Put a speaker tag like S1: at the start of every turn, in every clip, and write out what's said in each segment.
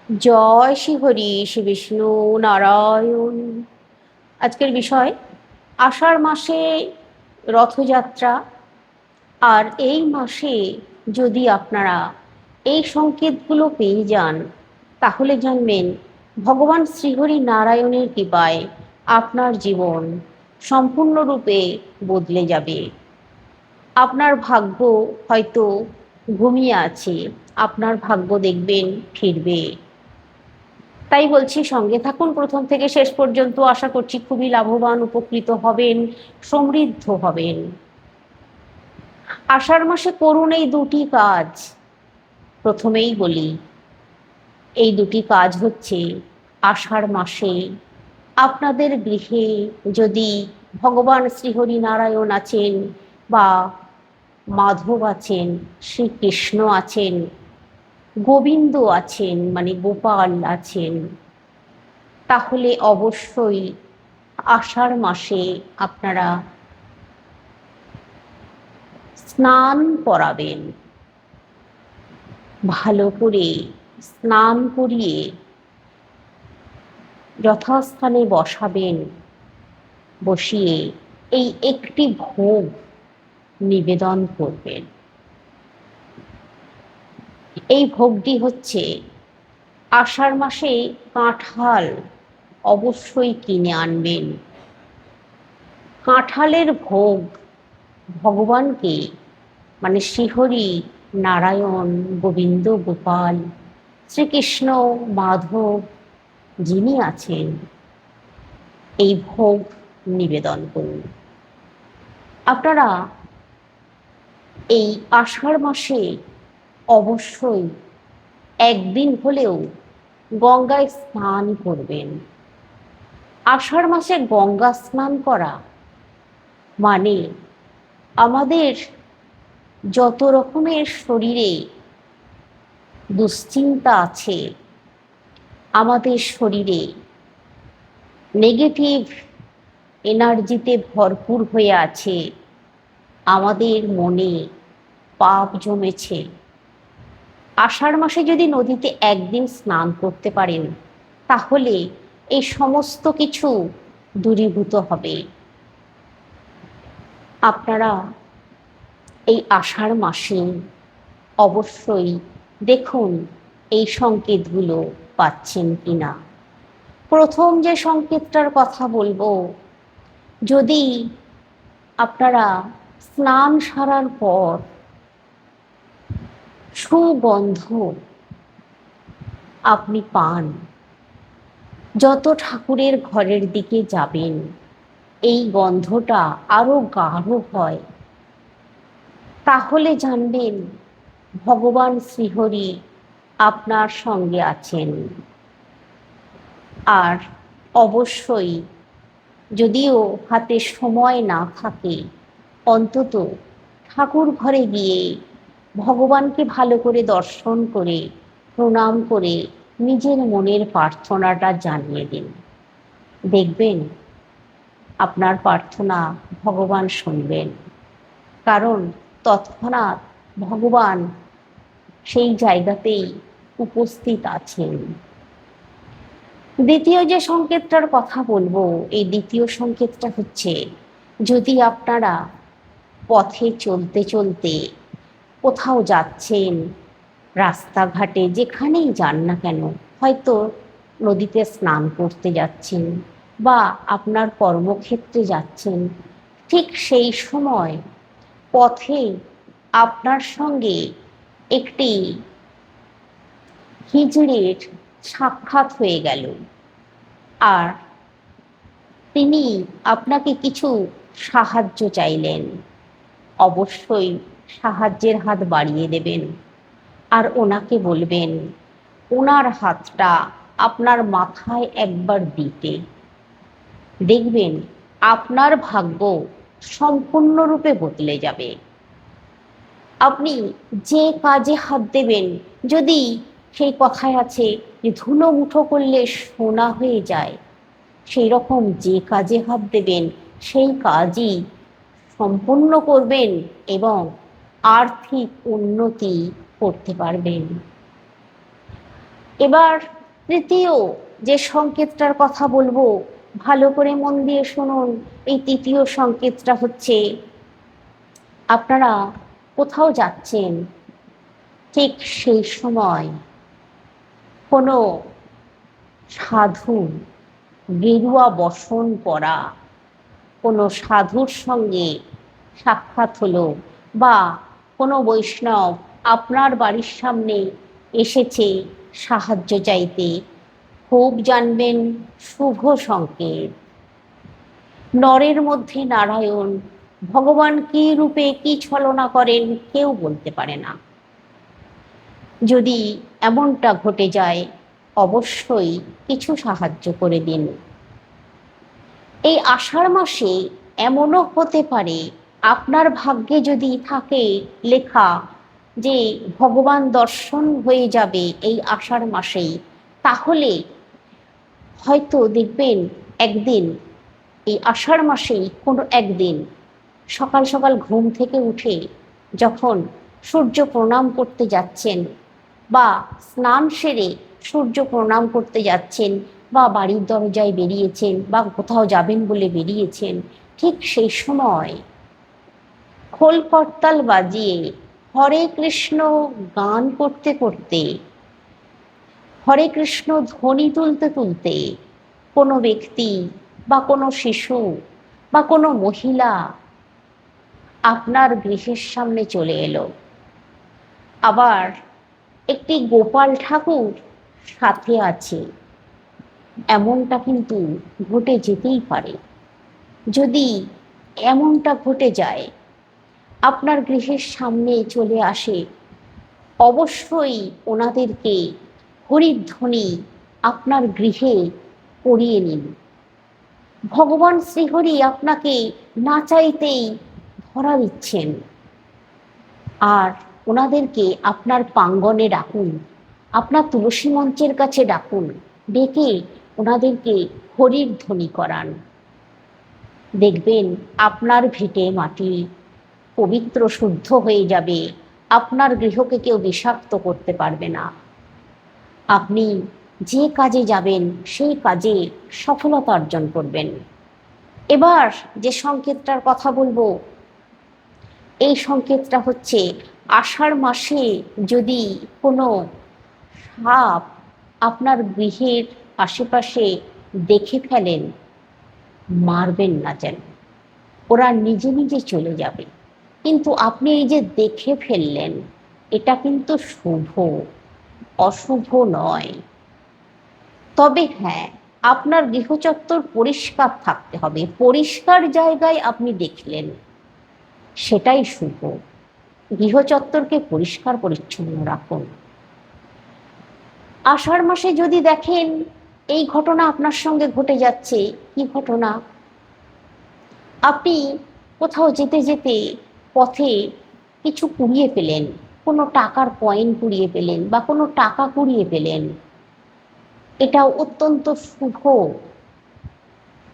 S1: জয় শ্রী হরি শ্রী বিষ্ণু নারায়ণ। আজকের বিষয় আষাঢ় মাসে রথযাত্রা। আর এই মাসে যদি আপনারা এই সংকেতগুলো পেয়ে যান, তাহলে জানবেন ভগবান শ্রীহরি নারায়ণের কৃপায় আপনার জীবন সম্পূর্ণরূপে বদলে যাবে। আপনার ভাগ্য হয়তো ঘুমিয়ে আছে, আপনার ভাগ্য দেখবেন ফিরবে। তাই বলছি, সঙ্গে থাকুন প্রথম থেকে শেষ পর্যন্ত। আশা করছি খুবই লাভবান, উপকৃত হবেন, সমৃদ্ধ হবেন। আষাঢ় মাসে করুন এই দুটি কাজ। প্রথমেই বলি, এই দুটি কাজ হচ্ছে আষাঢ় মাসে আপনাদের গৃহে যদি ভগবান শ্রীহরি নারায়ণ আছেন, বা মাধব আছেন, শ্রীকৃষ্ণ আছেন, গোবিন্দ আছেন মানে গোপাল আছেন, তাহলে অবশ্যই আষাঢ় মাসে আপনারা স্নান করাবেন। ভালো করে স্নান করিয়ে যথাস্থানে বসাবেন। বসিয়ে এই একটি ভোগ নিবেদন করবেন। এই ভোগটি হচ্ছে, আষাঢ় মাসে কাঁঠাল অবশ্যই কিনে আনবেন। কাঁঠালের ভোগ ভগবানকে মানে শ্রীহরি নারায়ণ, গোবিন্দ, গোপাল, শ্রীকৃষ্ণ, মাধব যিনি আছেন, এই ভোগ নিবেদন করুন। আপনারা এই আষাঢ় মাসে অবশ্যই একদিন হলেও গঙ্গায় স্নান করবেন। আষাঢ় মাসে গঙ্গা স্নান করা মানে আমাদের যত রকমের শরীরে দুশ্চিন্তা আছে, আমাদের শরীরে নেগেটিভ এনার্জিতে ভরপুর হয়ে আছে, আমাদের মনে পাপ জমেছে, আষাঢ় মাসে যদি নদীতে একদিন স্নান করতে পারেন, তাহলে এই সমস্ত কিছু দূরীভূত হবে। আপনারা এই আষাঢ় মাসে অবশ্যই দেখুন এই সংকেতগুলো পাচ্ছেন কিনা। প্রথম যে সংকেতটার কথা বলবো, যদি আপনারা স্নান সারার পর সুগন্ধ আপনি পান, যত ঠাকুরের ঘরের দিকে যাবেন এই গন্ধটা আরো গাঢ় হয়, তাহলে জানবেন ভগবান শ্রীহরি আপনার সঙ্গে আছেন। আর অবশ্যই যদিও হাতে সময় না থাকে, অন্তত ঠাকুর ঘরে গিয়ে ভগবানকে ভালো করে দর্শন করে প্রণাম করে নিজের মনের প্রার্থনাটা জানিয়ে দিন। দেখবেন আপনার প্রার্থনা ভগবান শুনবেন, কারণ তৎক্ষণাৎ ভগবান সেই জায়গাতেই উপস্থিত আছেন। দ্বিতীয় যে সংকেতটার কথা বলবো, এই দ্বিতীয় সংকেতটা হচ্ছে, যদি আপনারা পথে চলতে চলতে কোথাও যাচ্ছেন, রাস্তাঘাটে যেখানেই যান না কেন, হয়তো নদীতে স্নান করতে যাচ্ছেন বা আপনার কর্মক্ষেত্রে যাচ্ছেন, ঠিক সেই সময় পথে আপনার সঙ্গে একটি হিজড়ের সাক্ষাৎ হয়ে গেল, আর তিনি আপনাকে কিছু সাহায্য চাইলেন, অবশ্যই সাহায্যের হাত বাড়িয়ে দেবেন। আর ওনাকে বলবেন ওনার হাতটা আপনার মাথায় একবার দিতে। দেখবেন আপনার ভাগ্য সম্পূর্ণরূপে বদলে যাবে। আপনি যে কাজে হাত দেবেন, যদি সেই কথায় আছে যে ধুলো মুঠো করলে সোনা হয়ে যায়, সেই রকম যে কাজে হাত দেবেন সেই কাজই সম্পূর্ণ করবেন এবং আর্থিক উন্নতি করতে পারবেন। এবার তৃতীয় যে সংকেতটার কথা বলবো, ভালো করে মন দিয়ে শুনুন। এই তৃতীয় সংকেতটা হচ্ছে, আপনারা কোথাও যাচ্ছেন, ঠিক সেই সময় কোনো সাধু, গেরুয়া বসন পরা কোনো সাধুর সঙ্গে সাক্ষাৎ হলো, বা কোনো বৈষ্ণব আপনার বাড়ির সামনে এসেছে সাহায্য চাইতে, খুব জানবেন শুভ সংকেত। নরের মধ্যে নারায়ণ, ভগবান কি রূপে কি ছলনা করেন কেউ বলতে পারে না। যদি এমনটা ঘটে যায়, অবশ্যই কিছু সাহায্য করে দিন। এই আষাঢ় মাসে এমনও হতে পারে, আপনার ভাগ্যে যদি থাকে লেখা যে ভগবান দর্শন হয়ে যাবে এই আষাঢ় মাসেই, তাহলে হয়তো দেখবেন একদিন এই আষাঢ় মাসেই কোনো একদিন সকাল সকাল ঘুম থেকে উঠে যখন সূর্য প্রণাম করতে যাচ্ছেন, বা স্নান সেরে সূর্য প্রণাম করতে যাচ্ছেন, বা বাড়ির দরজায় বেরিয়েছেন, বা কোথাও যাবেন বলে বেরিয়েছেন, ঠিক সেই সময় খোল করতাল বাজিয়ে হরে কৃষ্ণ গান করতে করতে, হরে কৃষ্ণ ধ্বনি তুলতে তুলতে কোনো ব্যক্তি বা কোনো শিশু বা কোনো মহিলা আপনার গৃহের সামনে চলে এলো। আবার একটি গোপাল ঠাকুর সাথে আছে, এমনটা কিন্তু ঘটে যেতেই পারে। যদি এমনটা ঘটে যায়, আপনার গৃহের সামনে চলে আসে, অবশ্যই ওনাদেরকে হরিধ্বনি আপনার গৃহে পরিয়ে নিন। ভগবান শ্রীহরি আপনাকে না চাইতেই ধরা দিচ্ছেন, আর ওনাদেরকে আপনার প্রাঙ্গণে ডাকুন, আপনার তুলসী মঞ্চের কাছে ডাকুন, ডেকে ওনাদেরকে হরির ধ্বনি করান। দেখবেন আপনার ভিটে মাটি পবিত্র শুদ্ধ হয়ে যাবে, আপনার গৃহকে কেউ বিষাক্ত করতে পারবে না। আপনি যে কাজে যাবেন সেই কাজে সফলতা অর্জন করবেন। এবার যে সংকেতটার কথা বলবো, এই সংকেতটা হচ্ছে, আষাঢ় মাসে যদি কোনো সাপ আপনার গৃহের আশেপাশে দেখে ফেলেন, মারবেন না যেন, ওরা নিজে নিজে চলে যাবে। কিন্তু আপনি এই যে দেখে ফেললেন, এটা কিন্তু শুভ, অশুভ নয়। তবে হ্যাঁ, আপনার গৃহচত্বর পরিষ্কার থাকতে হবে। পরিষ্কার জায়গায় আপনি দেখলেন, সেটাই শুভ। গৃহচত্বরকে পরিষ্কার পরিচ্ছন্ন রাখুন। আষাঢ় মাসে যদি দেখেন এই ঘটনা আপনার সঙ্গে ঘটে যাচ্ছে, কি ঘটনা? আপনি কোথাও যেতে যেতে পথে কিছু কুড়িয়ে পেলেন, কোনো টাকার কয়েন কুড়িয়ে পেলেন, বা কোনো টাকা কুড়িয়ে পেলেন, এটা অত্যন্ত শুভ।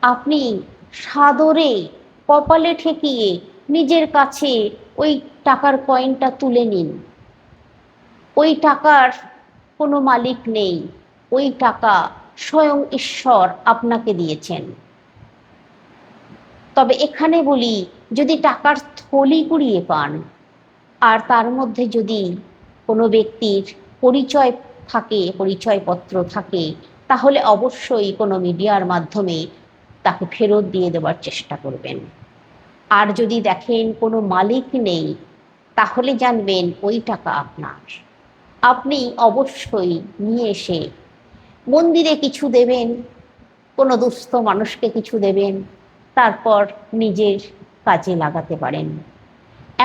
S1: আপনি সাদরে কপালে ঠেকিয়ে নিজের কাছে ওই টাকার কয়েনটা তুলে নিন। ওই টাকার কোনো মালিক নেই, ওই টাকা স্বয়ং ঈশ্বর আপনাকে দিয়েছেন। তবে এখানে বলি, যদি টাকার থলি কুড়িয়ে পান, আর তার মধ্যে যদি কোনো ব্যক্তির পরিচয় থাকে, পরিচয়পত্র থাকে, তাহলে অবশ্যই কোনো মিডিয়ার মাধ্যমে তাকে ফেরত দিয়ে দেওয়ার চেষ্টা করবেন। আর যদি দেখেন কোনো মালিক নেই, তাহলে জানবেন ওই টাকা আপনার। আপনি অবশ্যই নিয়ে এসে মন্দিরে কিছু দেবেন, কোনো দুস্থ মানুষকে কিছু দেবেন, তারপর নিজের কাজে লাগাতে পারেন।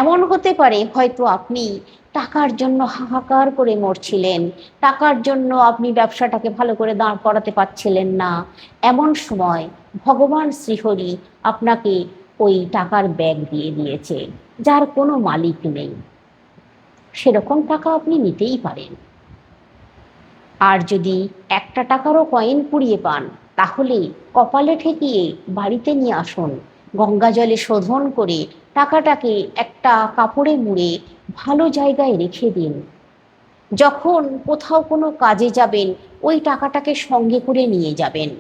S1: এমন হতে পারে হয়তো আপনি টাকার জন্য হাহাকার করে মরছিলেন, টাকার জন্য আপনি ব্যবসাটাকে ভালো করে দাঁড় করাতে পারছিলেন না। এমন সময় ভগবান শ্রীহরি আপনাকে ওই টাকার ব্যাগ দিয়ে দিয়েছে, যার কোনো মালিক নেই। সেরকম টাকা আপনি নিতেই পারেন। আর যদি একটা টাকারও কয়েন কুড়িয়ে পান, তাহলে কপালে ঠেকিয়ে বাড়িতে নিয়ে আসুন, গঙ্গা জলে শোধন করে টাকাটাকে একটা কাপড়ে মুড়ে ভালো জায়গায় রেখে দিন। যখন কোথাও কোনো কাজে যাবেন, ওই টাকাটাকে সঙ্গে করে নিয়ে যাবেন।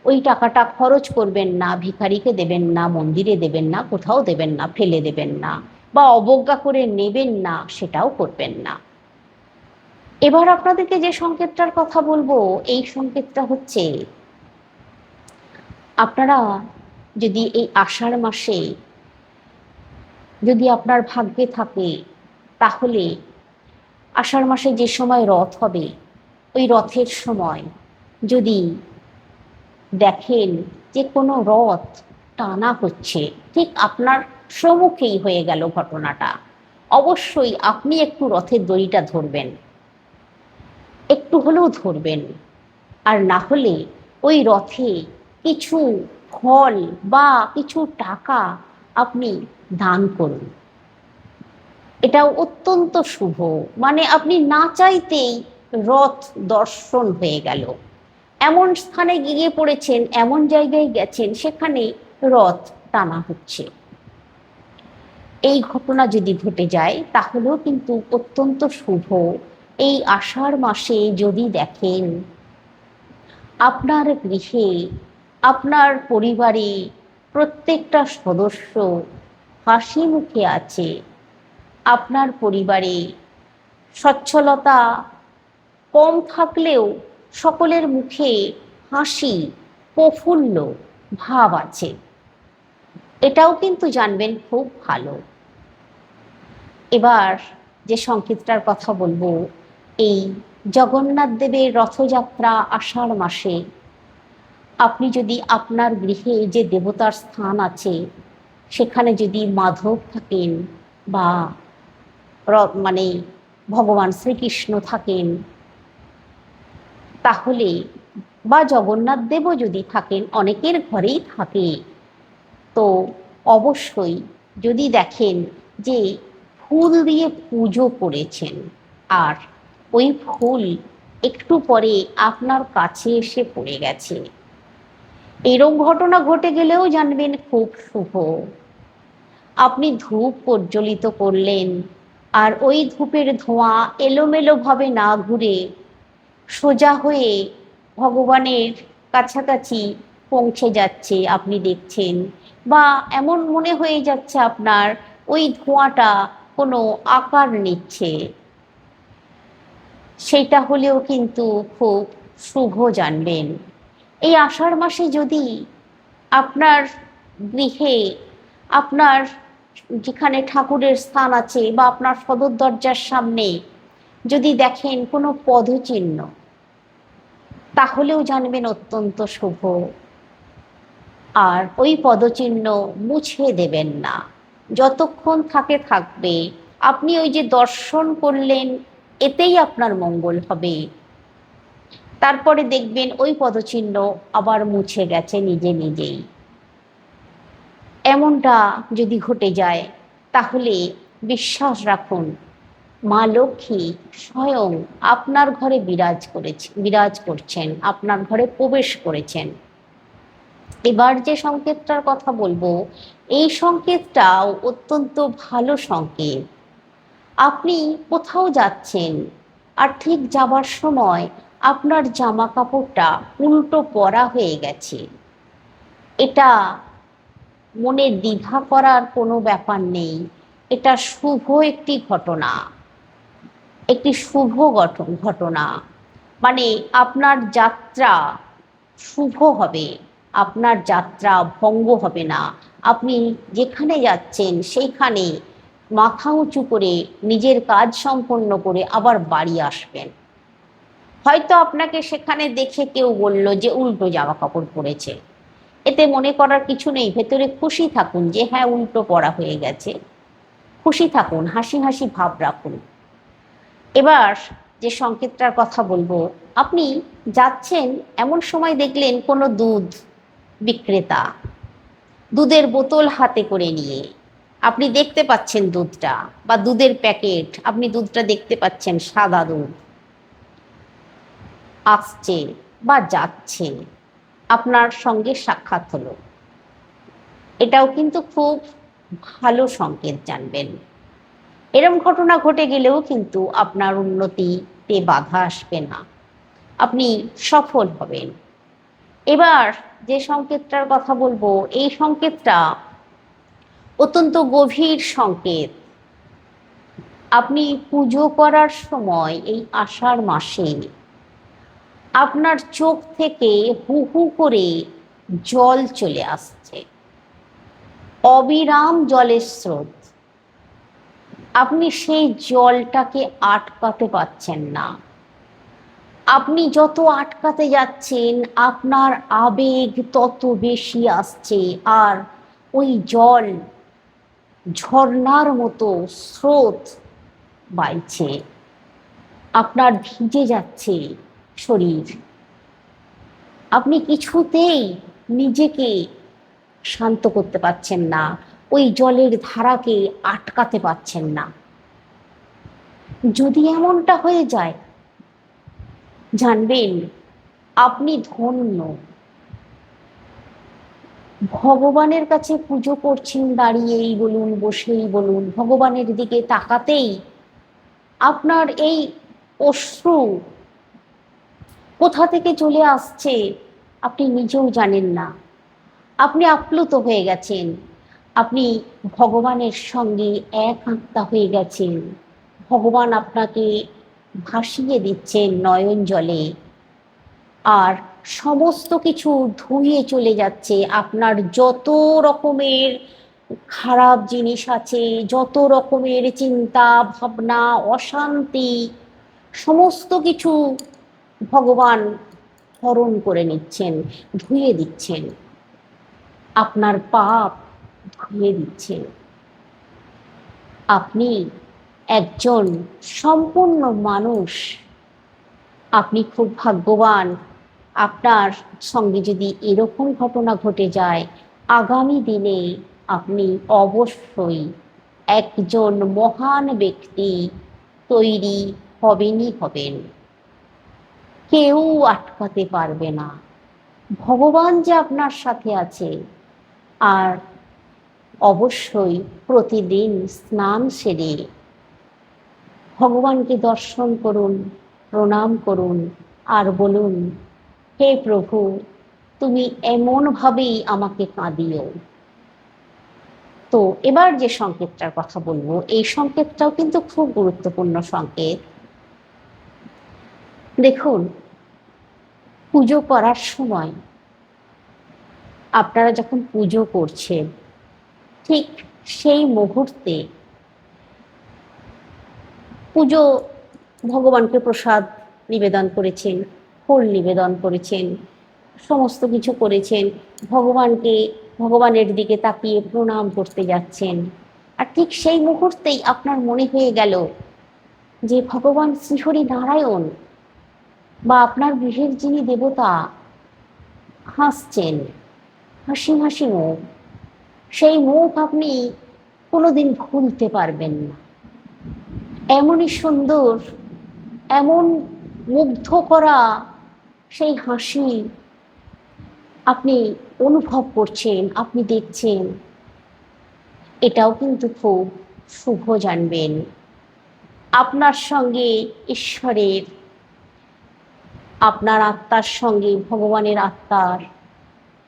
S1: ওই টাকাটা খরচ করবেন না, ভিখারিকে দেবেন না, মন্দিরে দেবেন না, কোথাও দেবেন না, ফেলে দেবেন না, বা অবজ্ঞা করে নেবেন না, সেটাও করবেন না। এবার আপনাদেরকে যে সংকেতটার কথা বলবো, এই সংকেতটা হচ্ছে, আপনারা যদি এই আষাঢ় মাসে যদি আপনার ভাগ্যে থাকে, তাহলে আষাঢ় মাসে যে সময় রথ হবে, ওই রথের সময় যদি দেখেন যে কোনো রথ টানা হচ্ছে, ঠিক আপনার সম্মুখেই হয়ে গেল ঘটনাটা, অবশ্যই আপনি একটু রথের দড়িটা ধরবেন, একটু হলেও ধরবেন। আর না হলে ওই রথে কিছু ফল বা কিছু টাকা আপনি দান করুন। এটাও অত্যন্ত শুভ, মানে আপনি না চাইতেই রথ দর্শন হয়ে গেল। এমন স্থানে গিয়ে পড়েছেন, এমন জায়গায় গেছেন, সেখানে রথ টানা হচ্ছে। এই ঘটনা যদি ঘটে যায় তাহলেও কিন্তু অত্যন্ত শুভ। এই আষাঢ় মাসে যদি দেখেন আপনার গৃহে, আপনার পরিবারে প্রত্যেকটা সদস্য হাসি মুখে আছে, আপনার পরিবারে সচ্ছলতা কম থাকলেও সকলের মুখে হাসি, প্রফুল্ল ভাব আছে, এটাও কিন্তু জানবেন খুব ভালো। এবার যে সংকেতটার কথা বলবো, এই জগন্নাথ দেবের রথযাত্রা আষাঢ় মাসে আপনি যদি আপনার গৃহে যে দেবতার স্থান আছে, সেখানে যদি মাধব থাকেন বা মানে ভগবান শ্রীকৃষ্ণ থাকেন, তাহলে বা জগন্নাথ দেবও যদি থাকেন, অনেকের ঘরেই থাকে, তো অবশ্যই যদি দেখেন যে ফুল দিয়ে পুজো করেছেন, আর ওই ফুল একটু পরে আপনার কাছে এসে পড়ে গেছে, এরকম ঘটনা ঘটে গেলেও জানবেন খুব শুভ। আপনি ধূপ প্রজ্বলিত করলেন, আর ওই ধূপের ধোঁয়া এলোমেলোভাবে না ঘুরে সোজা হয়ে ভগবানের কাছাকাছি পৌঁছে যাচ্ছে, আপনি দেখছেন, বা এমন মনে হয়ে যাচ্ছে আপনার ওই ধোঁয়াটা কোনো আকার নিচ্ছে, সেটা হলেও কিন্তু খুব শুভ জানবেন। এই আষাঢ় মাসে যদি আপনার গৃহে, আপনার যেখানে ঠাকুরের স্থান আছে বা আপনার সদর দরজার সামনে যদি দেখেন কোনো পদচিহ্ন, তাহলেও জানবেন অত্যন্ত শুভ। আর ওই পদচিহ্ন মুছে দেবেন না, যতক্ষণ থাকে থাকবে। আপনি ওই যে দর্শন করলেন, এতেই আপনার মঙ্গল হবে। তারপরে দেখবেন ওই পদচিহ্ন আবার মুছে গেছে নিজে নিজেই। এমনটা যদি ঘটে যায়, তাহলে বিশ্বাস রাখুন, মা লক্ষ্মী স্বয়ং আপনার ঘরে বিরাজ করছেন, আপনার ঘরে প্রবেশ করেছেন। এবার যে সংকেতটার কথা বলবো, এই সংকেতটাও অত্যন্ত ভালো সংকেত। আপনি কোথাও যাচ্ছেন, আর ঠিক যাবার সময় আপনার জামা কাপড়টা উল্টো পরা হয়ে গেছে, এটা মনে দ্বিধা করার কোনো ব্যাপার নেই। এটা শুভ একটি ঘটনা, একটি শুভ ঘটনা, মানে আপনার যাত্রা শুভ হবে, আপনার যাত্রা ভঙ্গ হবে না। আপনি যেখানে যাচ্ছেন সেইখানে মাথা উঁচু করে নিজের কাজ সম্পন্ন করে আবার বাড়ি আসবেন। হয়তো আপনাকে সেখানে দেখে কেউ বলল যে উল্টো জামা কাপড় পরেছে, এতে মনে করার কিছু নেই। ভেতরে খুশি থাকুন যে হ্যাঁ উল্টো পড়া হয়ে গেছে, খুশি থাকুন, হাসি হাসি ভাব রাখুন। এবার যে সংকেতটার কথা বলবো, আপনি যাচ্ছেন, এমন সময় দেখলেন কোনো দুধ বিক্রেতা দুধের বোতল হাতে করে নিয়ে, আপনি দেখতে পাচ্ছেন দুধটা বা দুধের প্যাকেট, আপনি দুধটা দেখতে পাচ্ছেন, সাদা দুধ আসছে বা যাচ্ছে, আপনার সঙ্গে সাক্ষাৎ হলো, এটাও কিন্তু খুব ভালো সংকেত জানবেন। এরম ঘটনা ঘটে গেলেও কিন্তু আপনার উন্নতিতে বাধা আসবে না, আপনি সফল হবেন। এবার যে সংকেতটার কথা বলবো, এই সংকেতটা অত্যন্ত গভীর সংকেত। আপনি পুজো করার সময় এই আষাঢ় মাসে আপনার চোখ থেকে হু হু করে জল চলে আসছে, অবিরাম জলের স্রোত। আপনি সেই জলটাকে আটকাতে পারছেন না। আপনি যত আটকাতে যাচ্ছেন আপনার আবেগ তত বেশি আসছে, আর ওই জল ঝর্ণার মতো স্রোত বাইছে, আপনার ভিজে যাচ্ছে শরীর। আপনি কিছুতেই নিজেকে শান্ত করতে পারছেন না, ওই জলের ধারাকে আটকাতে পারছেন না। যদি এমনটা হয়ে যায়, জানবেন আপনি ধন্য। ভগবানের কাছে পুজো করছেন, দাঁড়িয়েই বলুন বসেই বলুন, ভগবানের দিকে তাকাতেই আপনার এই অশ্রু কোথা থেকে চলে আসছে আপনি নিজেও জানেন না। আপনি আপ্লুত হয়ে গেছেন, আপনি ভগবানের সঙ্গে এক আত্মা হয়ে গেছেন। ভগবান আপনাকে ভাসিয়ে দিচ্ছেন নয়ন জলে, আর সমস্ত কিছু ধুয়ে চলে যাচ্ছে। আপনার যত রকমের খারাপ জিনিস আছে, যত রকমের চিন্তা ভাবনা, অশান্তি, সমস্ত কিছু ভগবান হরণ করে নিচ্ছেন, ধুয়ে দিচ্ছেন। আপনার পাপ ধুয়ে দিচ্ছেন। আপনি একজন সম্পূর্ণ মানুষ, আপনি খুব ভাগ্যবান। আপনার সঙ্গে যদি এরকম ঘটনা ঘটে যায়, আগামী দিনে আপনি অবশ্যই একজন মহান ব্যক্তি তৈরি হবেনই হবেন। কেউ আটকাতে পারবে না। ভগবান যে আপনার সাথে আছে। আর অবশ্যই প্রতিদিন স্নান সেরে ভগবানকে দর্শন করুন, প্রণাম করুন, আর বলুন, হে প্রভু, তুমি এমনভাবেই আমাকে কাঁদিও। তো এবার যে সংকেতটার কথা বলবো, এই সংকেতটাও কিন্তু খুব গুরুত্বপূর্ণ সংকেত। দেখুন, পুজো করার সময় আপনারা যখন পুজো করছেন, ঠিক সেই মুহূর্তে পুজো ভগবানকে প্রসাদ নিবেদন করেছেন, ফুল নিবেদন করেছেন, সমস্ত কিছু করেছেন, ভগবানের দিকে তাকিয়ে প্রণাম করতে যাচ্ছেন। আর ঠিক সেই মুহূর্তেই আপনার মনে হয়ে গেল যে ভগবান শ্রীহরি নারায়ণ বা আপনার গৃহের যিনি দেবতা হাসছেন, হাসি হাসি মুখ। সেই মুখ আপনি কোনোদিন ভুলতে পারবেন না। এমনই সুন্দর, এমন মুগ্ধ করা সেই হাসি আপনি অনুভব করছেন, আপনি দেখছেন। এটাও কিন্তু খুব শুভ, জানবেন। আপনার সঙ্গে ঈশ্বরের, আপনার আত্মার সঙ্গে ভগবানের আত্মার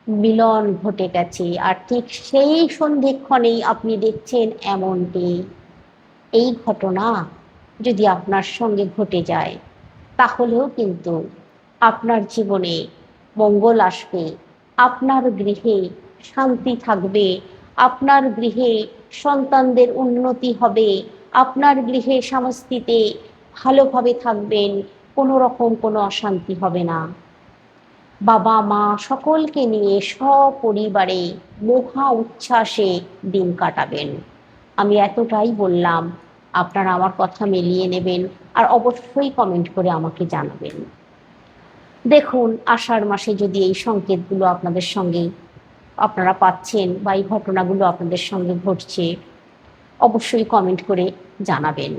S1: মিলন ঘটে গেছে। আর ঠিক সেই সন্ধিক্ষণেই আপনি দেখছেন এমনটি। এই ঘটনা যদি আপনার সঙ্গে ঘটে যায়, তাহলেও কিন্তু আপনার জীবনে মঙ্গল আসবে, আপনার গৃহে শান্তি থাকবে, আপনার গৃহে সন্তানদের উন্নতি হবে, আপনার গৃহে সমস্তিতে ভালোভাবে থাকবেন, কোনো রকম কোনো অশান্তি হবে না। বাবা মা সকলকে নিয়ে সপরিবারে মহা উচ্ছ্বাসে দিন কাটাবেন। আমি এতটাই বললাম, আপনারা আমার কথা মিলিয়ে নেবেন, আর অবশ্যই কমেন্ট করে আমাকে জানাবেন। দেখুন, আষাঢ় মাসে যদি এই সংকেতগুলো আপনাদের সঙ্গে আপনারা পাচ্ছেন বা এই ঘটনাগুলো আপনাদের সঙ্গে ঘটছে, অবশ্যই কমেন্ট করে জানাবেন।